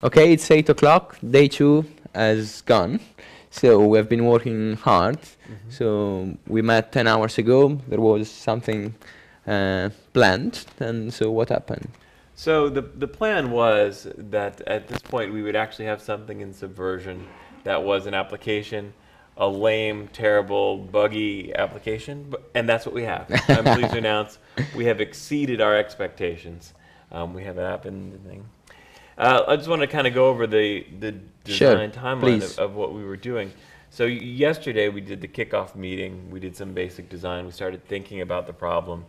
Okay, it's 8 o'clock. Day 2 has gone. So we have been working hard. So we met 10 hours ago. There was something planned. And so what happened? So the plan was that at this point we would actually have something in Subversion that was an application, a lame, terrible, buggy application, and that's what we have. I'm pleased to announce we have exceeded our expectations. We have an app and thing. I just want to kind of go over the design timeline of what we were doing. So yesterday we did the kickoff meeting. We did some basic design. We started thinking about the problem.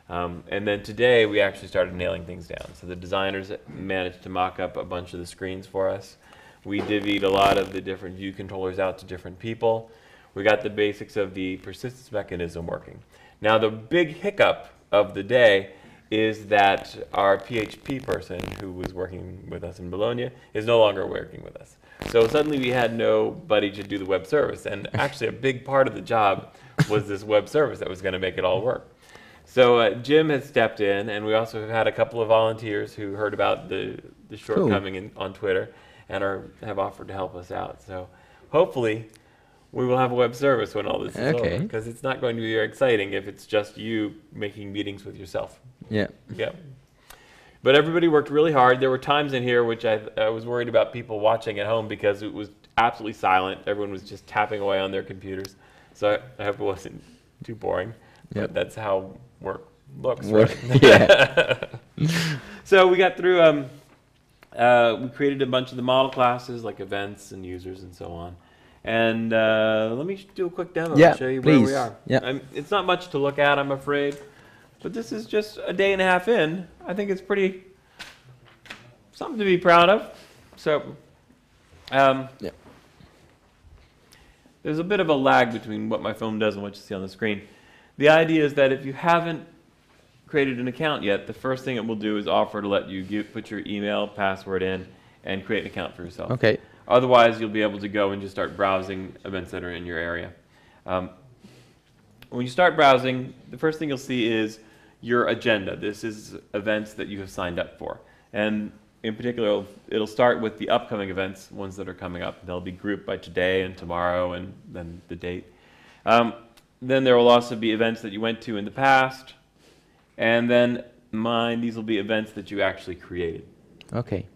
And then today we actually started nailing things down. So the designers managed to mock up a bunch of the screens for us. We divvied a lot of the different view controllers out to different people. We got the basics of the persistence mechanism working. Now the big hiccup of the day is that our PHP person who was working with us in Bologna is no longer working with us. So suddenly we had nobody to do the web service. And actually a big part of the job was this web service that was going to make it all work. So Jim has stepped in, and we also have had a couple of volunteers who heard about the shortcoming on Twitter and have offered to help us out. So hopefully we will have a web service when all this is over, because it's not going to be very exciting if it's just you making meetings with yourself. Yeah. Yeah. But everybody worked really hard. There were times in here which I was worried about people watching at home because it was absolutely silent. Everyone was just tapping away on their computers. So I hope it wasn't too boring. But that's how work looks, right? Yeah. So we got through, we created a bunch of the model classes like events and users and so on. And let me do a quick demo and show you where we are. Yeah. It's not much to look at, I'm afraid. But this is just a day and a half in. I think it's pretty, something to be proud of. So, there's a bit of a lag between what my phone does and what you see on the screen. The idea is that if you haven't created an account yet, the first thing it will do is offer to let you put your email, password in, and create an account for yourself. Okay. Otherwise, you'll be able to go and just start browsing events that are in your area. When you start browsing, the first thing you'll see is your agenda. This is events that you have signed up for. And in particular, it'll start with the upcoming events, ones that are coming up. They'll be grouped by today and tomorrow and then the date. Then there will also be events that you went to in the past. And then these will be events that you actually created. Okay.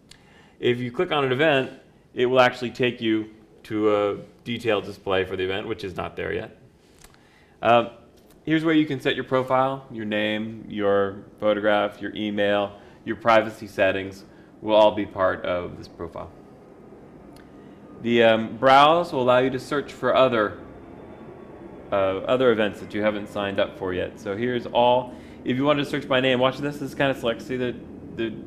If you click on an event, it will actually take you to a detailed display for the event, which is not there yet. Here's where you can set your profile, your name, your photograph, your email, your privacy settings will all be part of this profile. The browse will allow you to search for other events that you haven't signed up for yet. So here's all. If you wanted to search by name, watch this. This kind of select. See the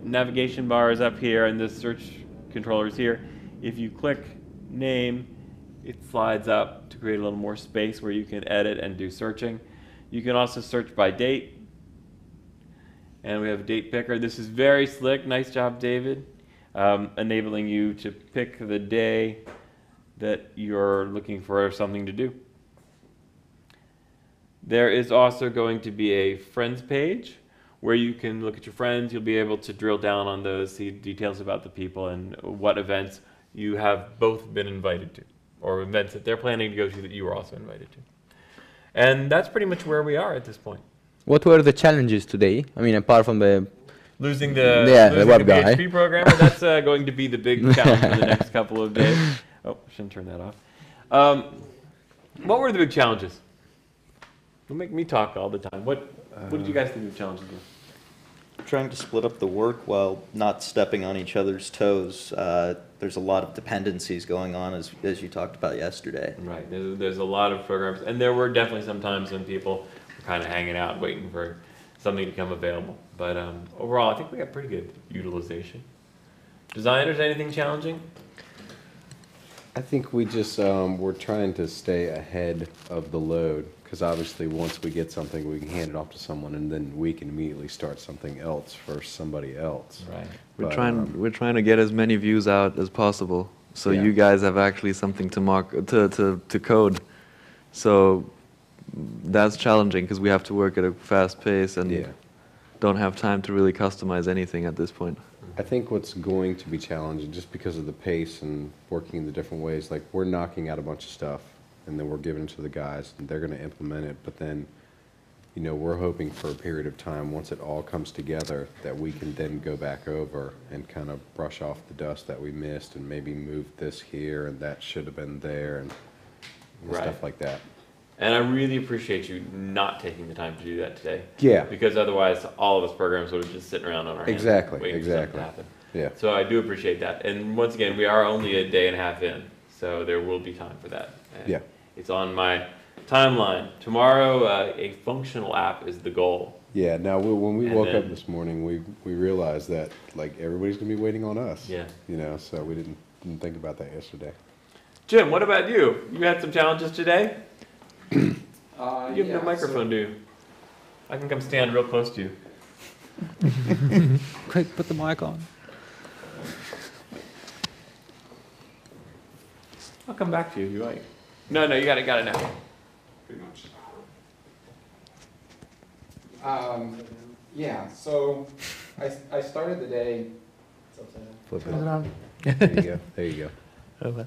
navigation bar is up here and the search controller is here. If you click name, it slides up to create a little more space where you can edit and do searching. You can also search by date. And we have a date picker. This is very slick. Nice job, David. Enabling you to pick the day that you're looking for something to do. There is also going to be a friends page where you can look at your friends. You'll be able to drill down on those, see details about the people and what events you have both been invited to, or events that they're planning to go to that you were also invited to. And that's pretty much where we are at this point. What were the challenges today? I mean, apart from the losing the web guy. PHP programmer, that's going to be the big challenge for the next couple of days. Oh, shouldn't turn that off. What were the big challenges? Don't make me talk all the time. What did you guys think the challenges were? Trying to split up the work while not stepping on each other's toes. There's a lot of dependencies going on, as you talked about yesterday. Right. There's a lot of programs, and there were definitely some times when people were kind of hanging out, waiting for something to become available. But overall, I think we got pretty good utilization. Designers, anything challenging? I think we just we're trying to stay ahead of the load, because obviously once we get something, we can hand it off to someone, and then we can immediately start something else for somebody else. Right. We're trying to get as many views out as possible, so you guys have actually something to to code. So that's challenging because we have to work at a fast pace and don't have time to really customize anything at this point. I think what's going to be challenging, just because of the pace and working in the different ways, like we're knocking out a bunch of stuff and then we're giving it to the guys and they're gonna implement it, but then, you know, we're hoping for a period of time, once it all comes together, that we can then go back over and kind of brush off the dust that we missed and maybe move this here and that should have been there and Right. stuff like that. And I really appreciate you not taking the time to do that today. Yeah. Because otherwise, all of us programs would have just sitting around on our hands. Exactly, Waiting for something exactly. to happen. Yeah. So I do appreciate that. And once again, we are only a day and a half in, so there will be time for that. And Yeah. It's on my timeline. Tomorrow, a functional app is the goal. Yeah, now when we And woke up then- this morning, we realized that like everybody's gonna be waiting on us. Yeah. You know, so we didn't think about that yesterday. Jim, what about you? You had some challenges today? You have Yeah, no microphone, do you? I can come stand real close to you. Quick, put the mic on. I'll come back to you if you like. No, you got it now. Pretty much. Yeah, so I started the day. Flip it. There you go. There you go.